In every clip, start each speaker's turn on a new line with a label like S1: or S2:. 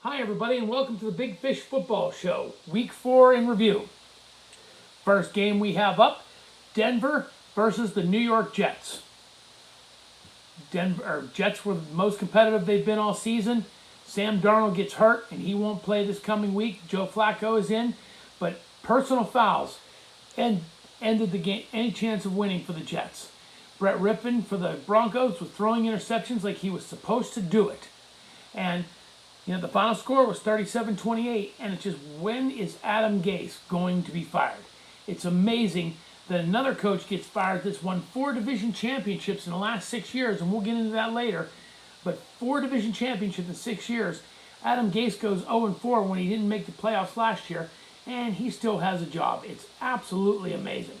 S1: Hi everybody and welcome to the Big Fish Football Show, Week 4 in review. First game we have up, Denver versus the New York Jets. Jets were the most competitive they've been all season. Sam Darnold gets hurt and he won't play this coming week. Joe Flacco is in, but personal fouls ended the game, any chance of winning for the Jets. Brett Rippon for the Broncos was throwing interceptions like he was supposed to do it. And the final score was 37-28, and it's just, when is Adam Gase going to be fired? It's amazing that another coach gets fired that's won 4 division championships in the last 6 years, and we'll get into that later. But 4 division championships in 6 years. Adam Gase goes 0-4 when he didn't make the playoffs last year, and he still has a job. It's absolutely amazing.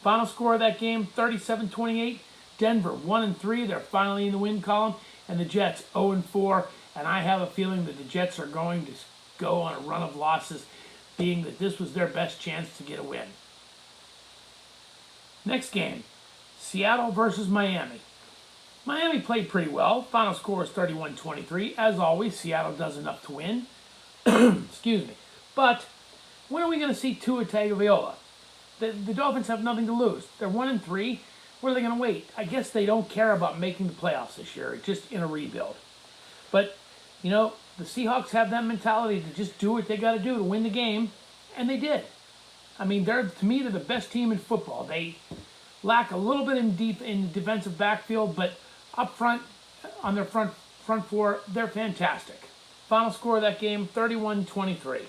S1: Final score of that game, 37-28. Denver 1-3. They're finally in the win column, and the Jets 0-4. And I have a feeling that the Jets are going to go on a run of losses, being that this was their best chance to get a win. Next game, Seattle versus Miami. Miami played pretty well. Final score is 31-23. As always, Seattle does enough to win. Excuse me. But when are we going to see Tua Tagovailoa? The Dolphins have nothing to lose. They're 1-3. What are they going to wait? I guess they don't care about making the playoffs this year. It's just in a rebuild. But, the Seahawks have that mentality to just do what they got to do to win the game, and they did. I mean, to me, they're the best team in football. They lack a little bit in the defensive backfield, but up front, on their front four, they're fantastic. Final score of that game, 31-23.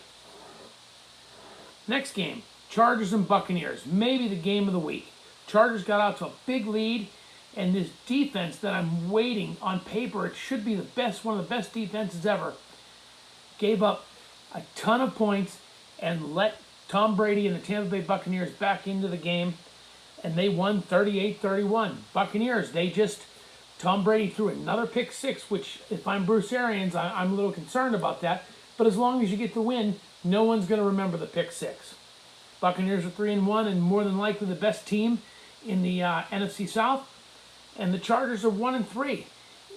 S1: Next game, Chargers and Buccaneers, maybe the game of the week. Chargers got out to a big lead. And this defense that I'm waiting on paper, it should be one of the best defenses ever, gave up a ton of points and let Tom Brady and the Tampa Bay Buccaneers back into the game, and they won 38-31. Buccaneers, Tom Brady threw another pick six, which if I'm Bruce Arians, I'm a little concerned about that. But as long as you get the win, no one's going to remember the pick six. Buccaneers are 3-1 and more than likely the best team in the NFC South. And the Chargers are 1-3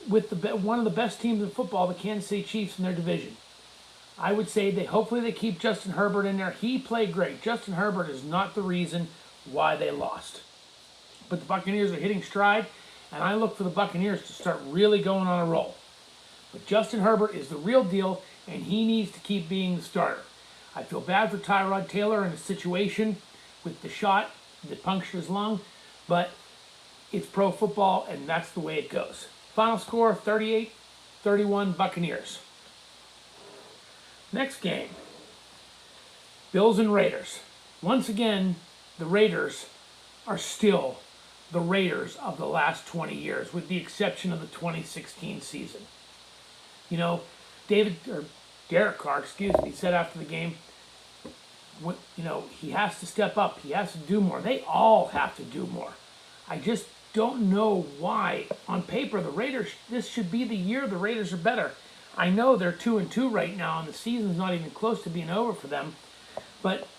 S1: with one of the best teams in football, the Kansas City Chiefs, in their division. I would say hopefully they keep Justin Herbert in there. He played great. Justin Herbert is not the reason why they lost. But the Buccaneers are hitting stride, and I look for the Buccaneers to start really going on a roll. But Justin Herbert is the real deal, and he needs to keep being the starter. I feel bad for Tyrod Taylor in a situation with the shot that punctured his lung, but it's pro football, and that's the way it goes. Final score, 38-31 Buccaneers. Next game, Bills and Raiders. Once again, the Raiders are still the Raiders of the last 20 years, with the exception of the 2016 season. Derek Carr, said after the game, he has to step up. He has to do more. They all have to do more. I just don't know why. On paper, the Raiders, this should be the year the Raiders are better. I know they're 2-2 right now, and the season's not even close to being over for them. But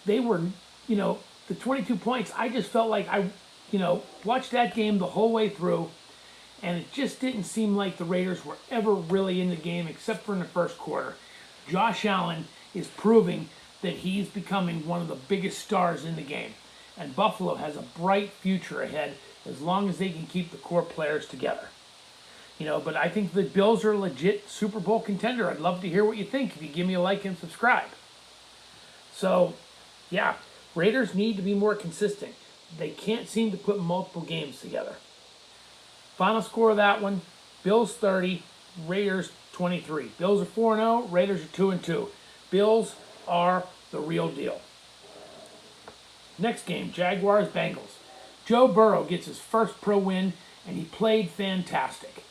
S1: they were, the 22 points, I just felt like I watched that game the whole way through, and it just didn't seem like the Raiders were ever really in the game except for in the first quarter. Josh Allen is proving that he's becoming one of the biggest stars in the game. And Buffalo has a bright future ahead as long as they can keep the core players together. But I think the Bills are a legit Super Bowl contender. I'd love to hear what you think if you give me a like and subscribe. So, yeah, Raiders need to be more consistent. They can't seem to put multiple games together. Final score of that one, Bills 30, Raiders 23. Bills are 4-0, Raiders are 2-2. Bills are the real deal. Next game, Jaguars, Bengals. Joe Burrow gets his first pro win, and he played fantastic.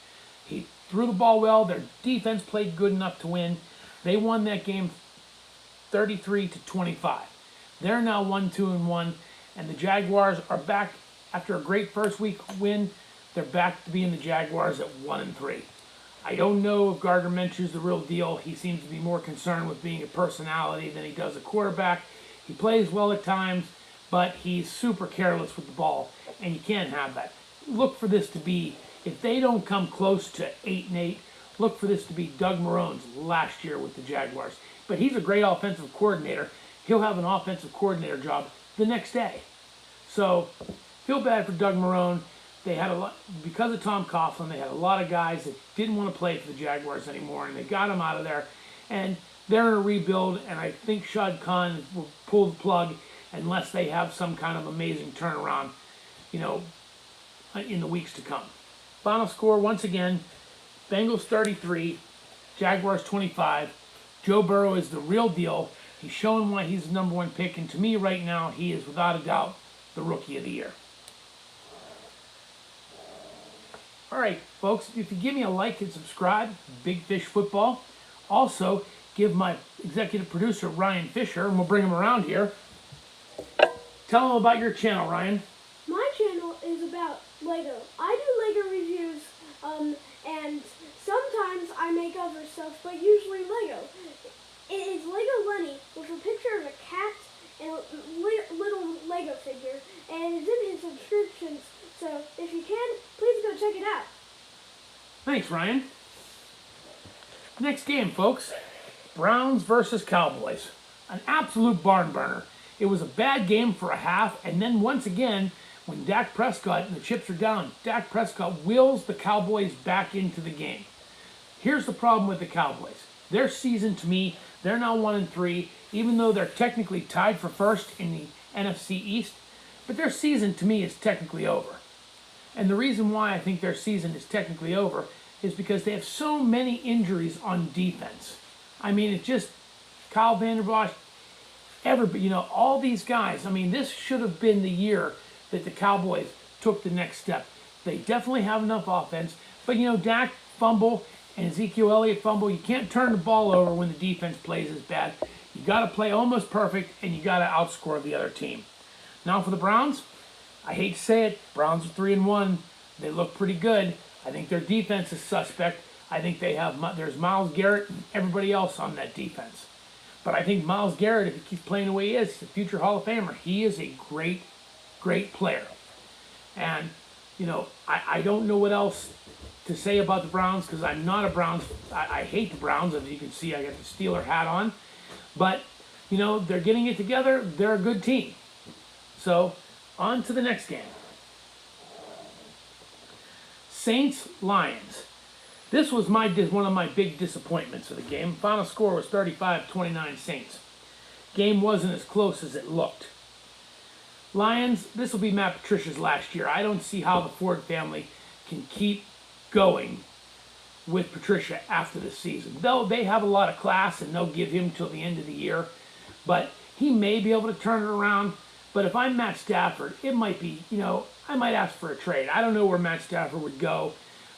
S1: He threw the ball well. Their defense played good enough to win. They won that game 33-25. They're now 1-2-1, and the Jaguars are back after a great first week win. They're back to being the Jaguars at 1-3. I don't know if Gardner Minshew's the real deal. He seems to be more concerned with being a personality than he does a quarterback. He plays well at times, but he's super careless with the ball, and you can't have that. Look for this to be, if they don't come close to 8-8 look for this to be Doug Marone's last year with the Jaguars. But he's a great offensive coordinator. He'll have an offensive coordinator job the next day. So, feel bad for Doug Marone. They had a lot, because of Tom Coughlin, they had a lot of guys that didn't want to play for the Jaguars anymore, and they got them out of there. And they're in a rebuild, and I think Shad Khan will pull the plug unless they have some kind of amazing turnaround, in the weeks to come. Final score, once again, Bengals 33, Jaguars 25. Joe Burrow is the real deal. He's showing why he's the number one pick, and to me right now, he is without a doubt the Rookie of the Year. All right, folks, if you give me a like and subscribe, Big Fish Football. Also, give my executive producer, Ryan Fisher, and we'll bring him around here. Tell him about your channel, Ryan.
S2: My channel is about Lego. I do Lego reviews, and sometimes I make other stuff, but usually Lego. It is Lego Lenny with a picture of a cat and a little Lego figure, and it's in his subscriptions. So if you can, please go check it out.
S1: Thanks, Ryan. Next game, folks. Browns versus Cowboys. An absolute barn burner. It was a bad game for a half, and then once again, when Dak Prescott and the chips are down, Dak Prescott wheels the Cowboys back into the game. Here's the problem with the Cowboys. Their season, to me, they're now 1-3, even though they're technically tied for first in the NFC East, but their season, to me, is technically over. And the reason why I think their season is technically over is because they have so many injuries on defense. I mean, it's just Kyle Vanderbosch, all these guys. I mean, this should have been the year that the Cowboys took the next step. They definitely have enough offense, but Dak fumble and Ezekiel Elliott fumble. You can't turn the ball over when the defense plays as bad. You got to play almost perfect, and you got to outscore the other team. Now for the Browns, I hate to say it, Browns are 3-1. They look pretty good. I think their defense is suspect. I think there's Myles Garrett and everybody else on that defense. But I think Myles Garrett, if he keeps playing the way he is, he's a future Hall of Famer. He is a great, great player. And, I don't know what else to say about the Browns because I'm not a Browns. I hate the Browns. As you can see, I got the Steeler hat on. But, they're getting it together. They're a good team. So, on to the next game. Saints-Lions. This was one of my big disappointments of the game. Final score was 35-29 Saints. Game wasn't as close as it looked. Lions, this will be Matt Patricia's last year. I don't see how the Ford family can keep going with Patricia after this season. Though they have a lot of class and they'll give him till the end of the year. But he may be able to turn it around. But if I'm Matt Stafford, it might be, I might ask for a trade. I don't know where Matt Stafford would go.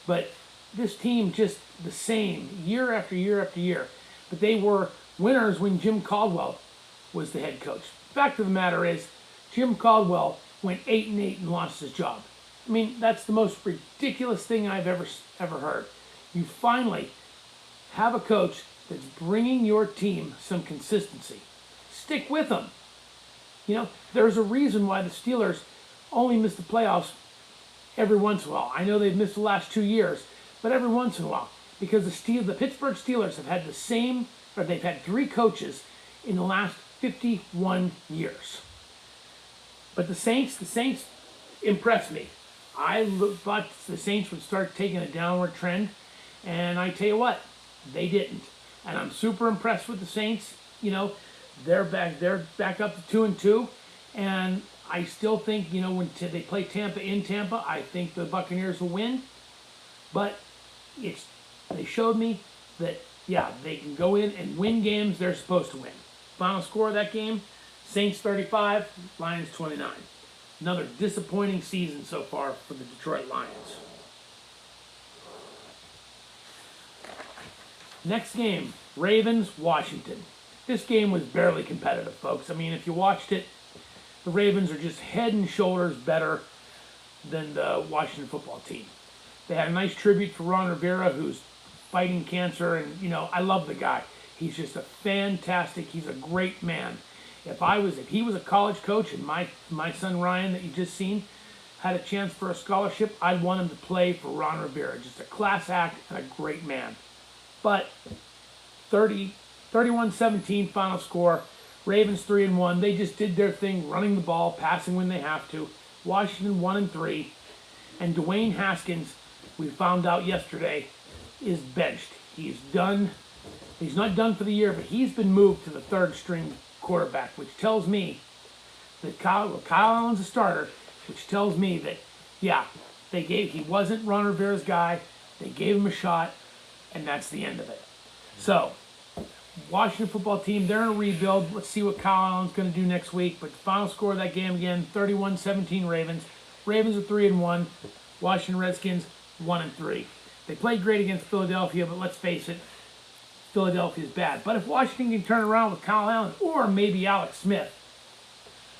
S1: But this team just the same year after year after year. But they were winners when Jim Caldwell was the head coach. Fact of the matter is, Jim Caldwell went 8-8 and lost his job. I mean, that's the most ridiculous thing I've ever heard. You finally have a coach that's bringing your team some consistency. Stick with them. There's a reason why the Steelers only miss the playoffs every once in a while. I know they've missed the last 2 years, but every once in a while. Because the Pittsburgh Steelers have had they've had 3 coaches in the last 51 years. But the Saints impressed me. I thought the Saints would start taking a downward trend, and I tell you what, they didn't. And I'm super impressed with the Saints. They're back up to 2-2, and I still think when they play Tampa in Tampa, I think the Buccaneers will win. But they showed me that they can go in and win games they're supposed to win. Final score of that game: Saints 35, Lions 29. Another disappointing season so far for the Detroit Lions. Next game, Ravens, Washington. This game was barely competitive, folks. I mean, if you watched it, the Ravens are just head and shoulders better than the Washington football team. They had a nice tribute for Ron Rivera, who's fighting cancer, and I love the guy. He's just he's a great man. If he was a college coach and my son Ryan that you just seen had a chance for a scholarship, I'd want him to play for Ron Rivera. Just a class act and a great man. But 31-17 final score. Ravens 3-1. They just did their thing, running the ball, passing when they have to. Washington 1-3. And Dwayne Haskins, we found out yesterday, is benched. He's done. He's not done for the year, but he's been moved to the third string quarterback, which tells me that Kyle Allen's a starter, which tells me that, yeah, he wasn't Ron Rivera's guy. They gave him a shot, and that's the end of it. So, Washington football team, they're in a rebuild. Let's see what Kyle Allen's going to do next week. But the final score of that game again, 31-17 Ravens. Ravens are 3-1. Washington Redskins 1-3. They played great against Philadelphia, but let's face it, Philadelphia's bad. But if Washington can turn around with Kyle Allen or maybe Alex Smith,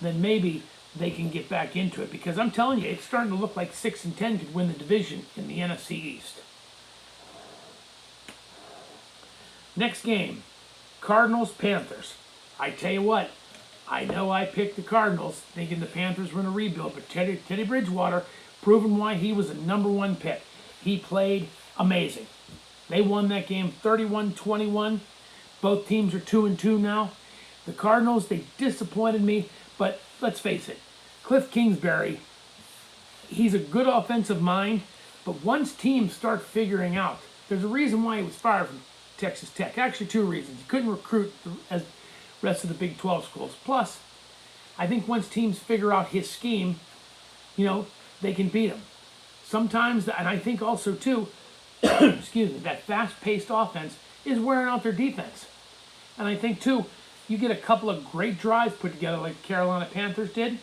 S1: then maybe they can get back into it. Because I'm telling you, it's starting to look like 6-10 could win the division in the NFC East. Next game, Cardinals, Panthers. I tell you what, I know I picked the Cardinals thinking the Panthers were in a rebuild, but Teddy Bridgewater proven why he was a #1 pick. He played amazing. They won that game 31-21. Both teams are 2-2 now. The Cardinals, they disappointed me, but let's face it, Cliff Kingsbury, he's a good offensive mind, but once teams start figuring out, there's a reason why he was fired from Texas Tech. Actually, two reasons. He couldn't recruit as rest of the Big 12 schools. Plus, I think once teams figure out his scheme, they can beat him. Sometimes, and I think also too, excuse me, that fast-paced offense is wearing out their defense. And I think too, you get a couple of great drives put together like the Carolina Panthers did,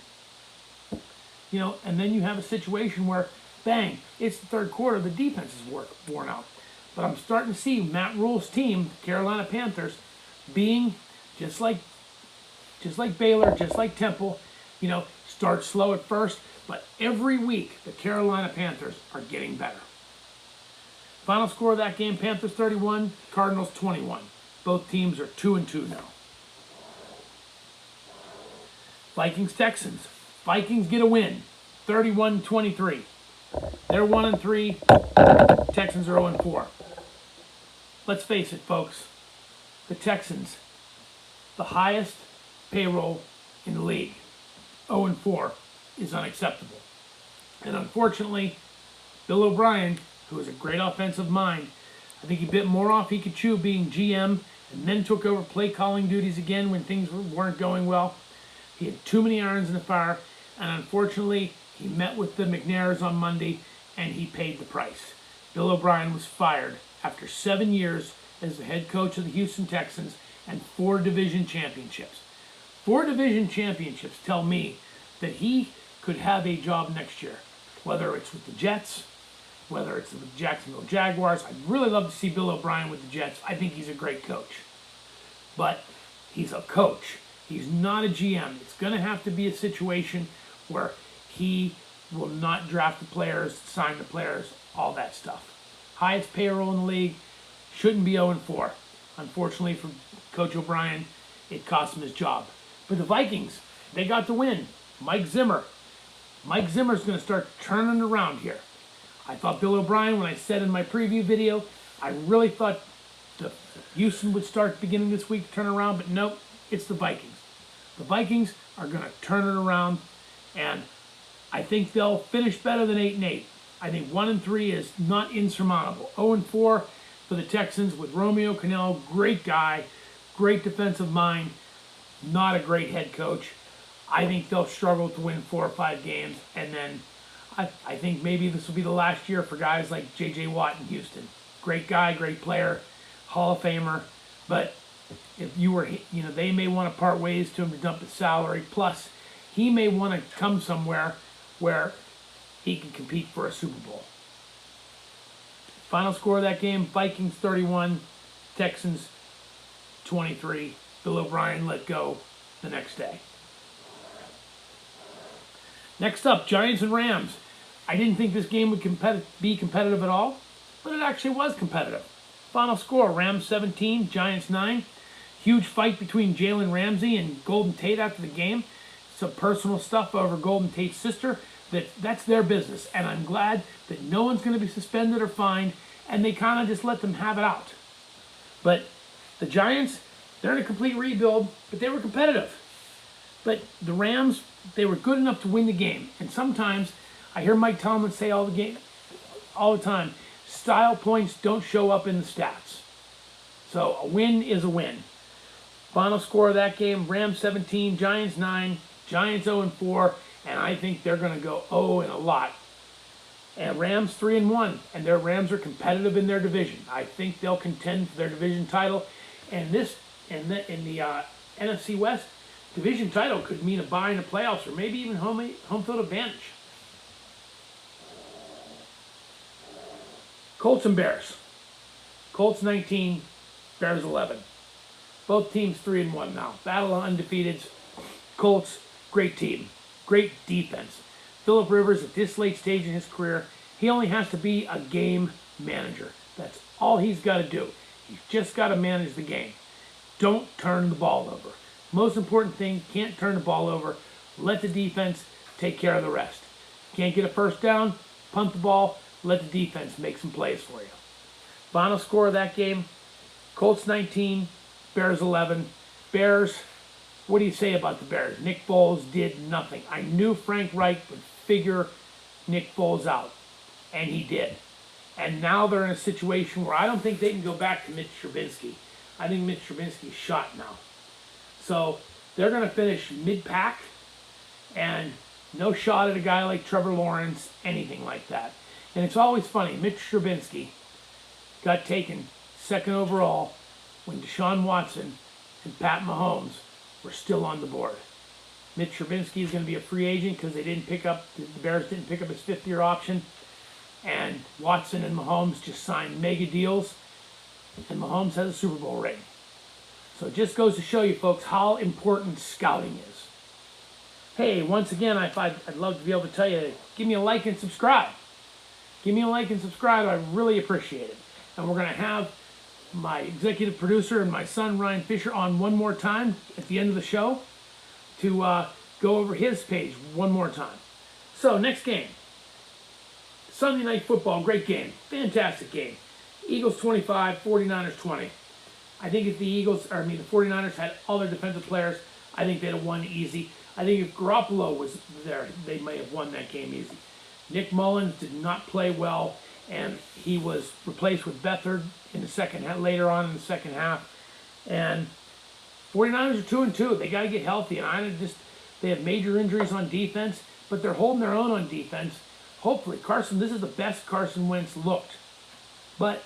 S1: and then you have a situation where, bang, it's the third quarter, the defense is worn out. But I'm starting to see Matt Rule's team, Carolina Panthers, being just like Baylor, just like Temple, start slow at first, but every week the Carolina Panthers are getting better. Final score of that game, Panthers 31, Cardinals 21. Both teams are 2-2 now. Vikings, Texans. Vikings get a win, 31-23. They're 1-3. Texans are 0-4. Let's face it, folks. The Texans, the highest payroll in the league, 0-4, is unacceptable. And unfortunately, Bill O'Brien, who is a great offensive mind, I think he bit more off he could chew being GM and then took over play calling duties again when things weren't going well. He had too many irons in the fire, and unfortunately, he met with the McNairs on Monday, and he paid the price. Bill O'Brien was fired after 7 years as the head coach of the Houston Texans and 4 division championships. 4 division championships tell me that he could have a job next year, whether it's with the Jets, whether it's with the Jacksonville Jaguars. I'd really love to see Bill O'Brien with the Jets. I think he's a great coach. But he's a coach. He's not a GM. It's going to have to be a situation where he will not draft the players, sign the players, all that stuff. Highest payroll in the league, shouldn't be 0-4. Unfortunately for Coach O'Brien, it cost him his job. But the Vikings, they got the win. Mike Zimmer's going to start turning around here. I thought Bill O'Brien, when I said in my preview video, I really thought the Houston would start beginning this week to turn around, but nope, it's the Vikings. The Vikings are going to turn it around, and I think they'll finish better than 8-8. I think 1-3 is not insurmountable. 0-4 for the Texans with Romeo Cannell, great guy, great defensive mind, not a great head coach. I think they'll struggle to win 4 or 5 games, and then I think maybe this will be the last year for guys like J.J. Watt in Houston. Great guy, great player, Hall of Famer, but if you were, they may want to part ways to him to dump his salary. Plus, he may want to come somewhere where he can compete for a Super Bowl. Final score of that game, Vikings 31, Texans 23. Bill O'Brien let go the next day. Next up, Giants and Rams. I didn't think this game would be competitive at all, but it actually was competitive. Final score, Rams 17, Giants 9. Huge fight between Jalen Ramsey and Golden Tate after the game. Some personal stuff over Golden Tate's sister. That's their business, and I'm glad that no one's going to be suspended or fined, and they kind of just let them have it out. But the Giants, they're in a complete rebuild, but they were competitive. But the Rams, they were good enough to win the game. And sometimes I hear Mike Tomlin say all the time, style points don't show up in the stats. So a win is a win. Final score of that game, Rams 17, Giants 9, Giants 0-4, and I think they're going to go 0 in a lot. And Rams 3-1, and their Rams are competitive in their division. I think they'll contend for their division title. And in the NFC West, division title could mean a bye in the playoffs or maybe even home field advantage. Colts and Bears. Colts 19, Bears 11. Both teams 3-1 now. Battle of undefeateds. Colts, great team. Great defense. Phillip Rivers, at this late stage in his career, he only has to be a game manager. That's all he's got to do. He's just got to manage the game. Don't turn the ball over. Most important thing, can't turn the ball over. Let the defense take care of the rest. Can't get a first down, punt the ball, let the defense make some plays for you. Final score of that game, Colts 19, Bears 11. Bears, what do you say about the Bears? Nick Foles did nothing. I knew Frank Reich would figure Nick Foles out, and he did. And now they're in a situation where I don't think they can go back to Mitch Trubisky. I think Mitch Trubisky's shot now. So they're going to finish mid-pack, and no shot at a guy like Trevor Lawrence, anything like that. And it's always funny, Mitch Trubisky got taken second overall when Deshaun Watson and Pat Mahomes were still on the board. Mitch Trubisky is going to be a free agent because the Bears didn't pick up his fifth-year option. And Watson and Mahomes just signed mega deals. And Mahomes has a Super Bowl ring. So it just goes to show you, folks, how important scouting is. Hey, once again, I'd love to be able to tell you, give me a like and subscribe. Give me a like and subscribe. I really appreciate it. And we're going to have my executive producer and my son, Ryan Fisher, on one more time at the end of the show to go over his page one more time. So, next game. Sunday Night Football, great game. Fantastic game. Eagles 25, 49ers 20. I think if the 49ers had all their defensive players, I think they'd have won easy. I think if Garoppolo was there, they may have won that game easy. Nick Mullins did not play well, and he was replaced with Beathard in the later on in the second half. And 49ers are 2-2. They got to get healthy, and they have major injuries on defense, but they're holding their own on defense. Hopefully, this is the best Carson Wentz looked. But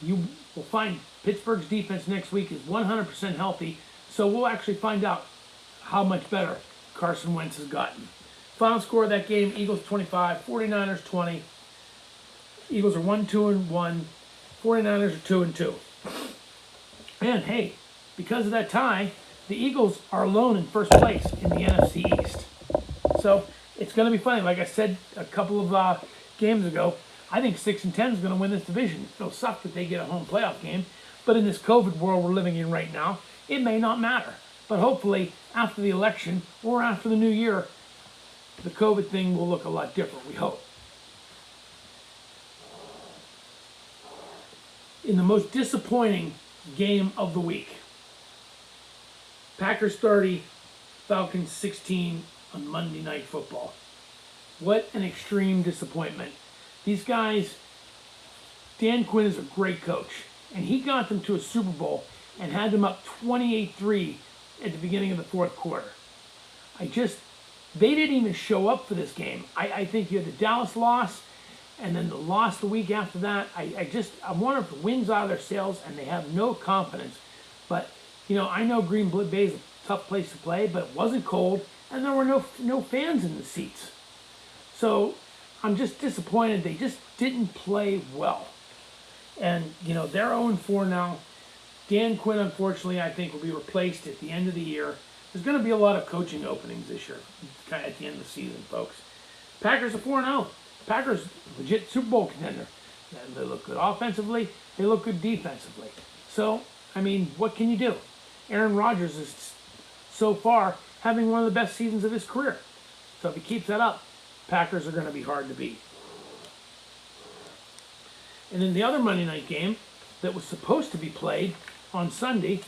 S1: you will find Pittsburgh's defense next week is 100% healthy, so we'll actually find out how much better Carson Wentz has gotten. Final score of that game, Eagles 25, 49ers 20. Eagles are 1-2-1, 49ers are 2-2. And hey, because of that tie, the Eagles are alone in first place in the NFC East. So it's going to be funny. Like I said a couple of games ago, I think 6-10 is going to win this division. It'll suck that they get a home playoff game, but in this COVID world we're living in right now, it may not matter. But hopefully, after the election or after the new year, the COVID thing will look a lot different, we hope. In the most disappointing game of the week, Packers 30, Falcons 16 on Monday Night Football. What an extreme disappointment. These guys, Dan Quinn is a great coach, and he got them to a Super Bowl and had them up 28-3 at the beginning of the fourth quarter. They didn't even show up for this game. I think you had the Dallas loss, and then the loss the week after that. I wonder if the wind's out of their sails and they have no confidence. But, I know Green Bay is a tough place to play, but it wasn't cold, and there were no fans in the seats. So I'm just disappointed. They just didn't play well. And, they're 0-4 now. Dan Quinn, unfortunately, I think will be replaced at the end of the year. There's going to be a lot of coaching openings this year, kind of at the end of the season, folks. Packers are 4-0. Packers, legit Super Bowl contender. They look good offensively. They look good defensively. So, what can you do? Aaron Rodgers is, so far, having one of the best seasons of his career. So if he keeps that up, Packers are going to be hard to beat. And then the other Monday night game, that was supposed to be played on Sunday,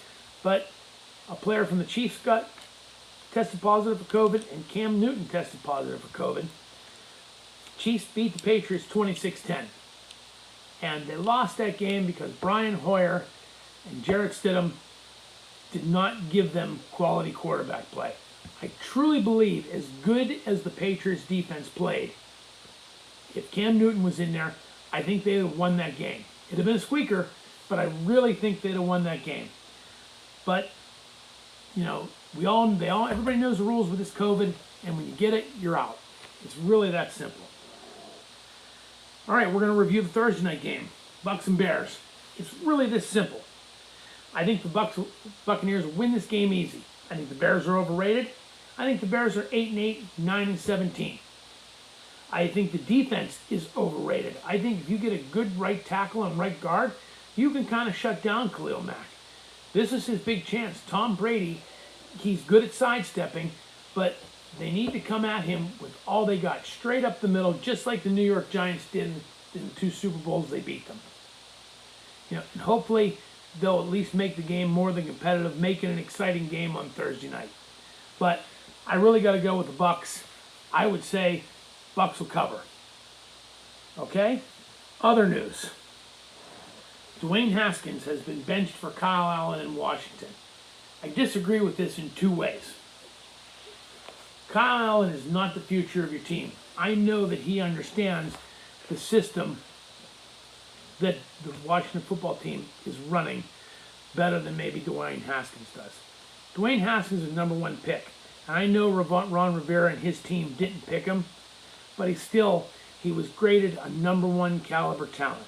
S1: but a player from the Chiefs got tested positive for COVID, and Cam Newton tested positive for COVID. Chiefs beat the Patriots 26-10. And they lost that game because Brian Hoyer and Jarrett Stidham did not give them quality quarterback play. I truly believe, as good as the Patriots defense played, if Cam Newton was in there, I think they'd have won that game. It'd have been a squeaker, but I really think they'd have won that game. But, you know, everybody knows the rules with this COVID, and when you get it, you're out. It's really that simple. All right, we're going to review the Thursday night game, Bucs and Bears. It's really this simple. I think the Buccaneers win this game easy. I think the Bears are overrated. I think the Bears are 8-8, 9-17. I think the defense is overrated. I think if you get a good right tackle and right guard, you can kind of shut down Khalil Mack. This is his big chance. Tom Brady, he's good at sidestepping, but they need to come at him with all they got, straight up the middle, just like the New York Giants did in the 2 Super Bowls they beat them. You know, and hopefully they'll at least make the game more than competitive, make it an exciting game on Thursday night. But I really got to go with the Bucs. I would say Bucs will cover. Okay? Other news. Dwayne Haskins has been benched for Kyle Allen in Washington. I disagree with this in 2 ways. Kyle Allen is not the future of your team. I know that he understands the system that the Washington football team is running better than maybe Dwayne Haskins does. Dwayne Haskins is number 1 pick. And I know Ron Rivera and his team didn't pick him, but he was graded a number 1 caliber talent.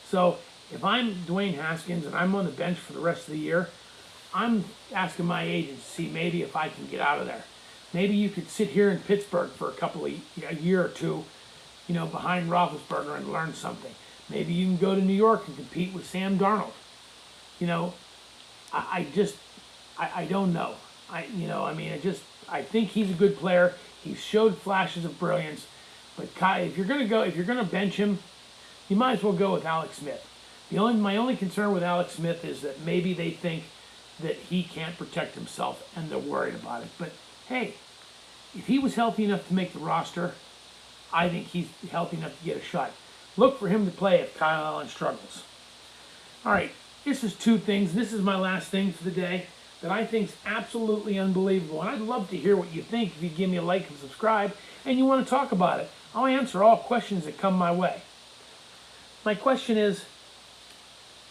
S1: So if I'm Dwayne Haskins and I'm on the bench for the rest of the year, I'm asking my agent to see maybe if I can get out of there. Maybe you could sit here in Pittsburgh for a year or 2, you know, behind Roethlisberger and learn something. Maybe you can go to New York and compete with Sam Darnold. You know, I don't know. I think he's a good player. He's showed flashes of brilliance. But if you're gonna bench him, you might as well go with Alex Smith. My only concern with Alex Smith is that maybe they think that he can't protect himself and they're worried about it. But hey, if he was healthy enough to make the roster, I think he's healthy enough to get a shot. Look for him to play if Kyle Allen struggles. All right, this is 2 things. This is my last thing for the day that I think is absolutely unbelievable. And I'd love to hear what you think if you give me a like and subscribe and you want to talk about it. I'll answer all questions that come my way. My question is,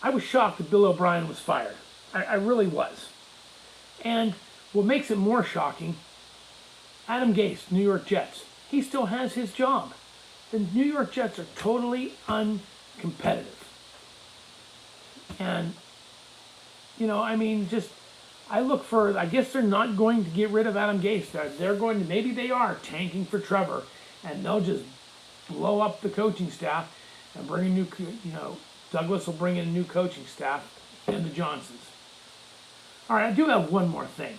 S1: I was shocked that Bill O'Brien was fired. I really was. And what makes it more shocking, Adam Gase, New York Jets, he still has his job. The New York Jets are totally uncompetitive. And, you know, I guess they're not going to get rid of Adam Gase. Maybe they are tanking for Trevor, and they'll just blow up the coaching staff and bring a new, Douglas will bring in a new coaching staff and the Johnsons. All right, I do have one more thing.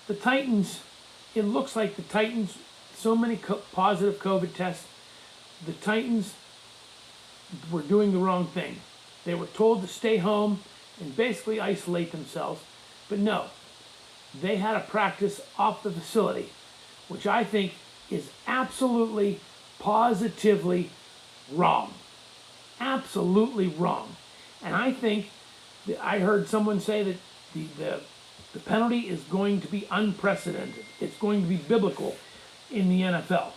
S1: The Titans, it looks like the Titans, so many positive COVID tests, the Titans were doing the wrong thing. They were told to stay home and basically isolate themselves. But no, they had a practice off the facility, which I think is absolutely, positively wrong. Absolutely wrong. And I think that I heard someone say that the penalty is going to be unprecedented. It's going to be biblical in the NFL.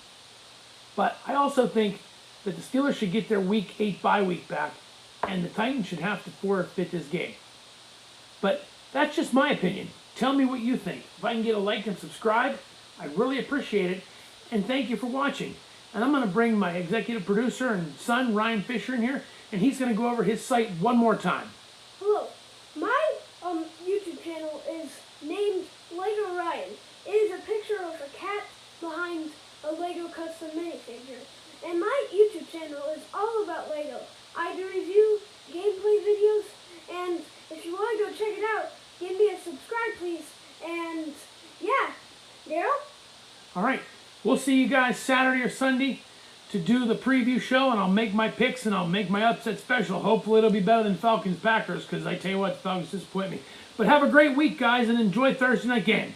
S1: But I also think that the Steelers should get their Week 8 bye week back, and the Titans should have to forfeit this game. But that's just my opinion. Tell me what you think. If I can get a like and subscribe, I'd really appreciate it. And thank you for watching. And I'm going to bring my executive producer and son, Ryan Fisher, in here, and he's going to go over his site one more time.
S2: Hello. My YouTube channel is named Lego Ryan. It is a picture of a cat behind a Lego custom minifigure. And my YouTube channel is all about Lego. I do review gameplay videos, and if you want to go check it out, give me a subscribe, please. And yeah, Daryl?
S1: All right. We'll see you guys Saturday or Sunday. to do the preview show, and I'll make my picks and I'll make my upset special. Hopefully it'll be better than Falcons Packers, because I tell you what, the Falcons disappoint me. But have a great week, guys, and enjoy Thursday night game.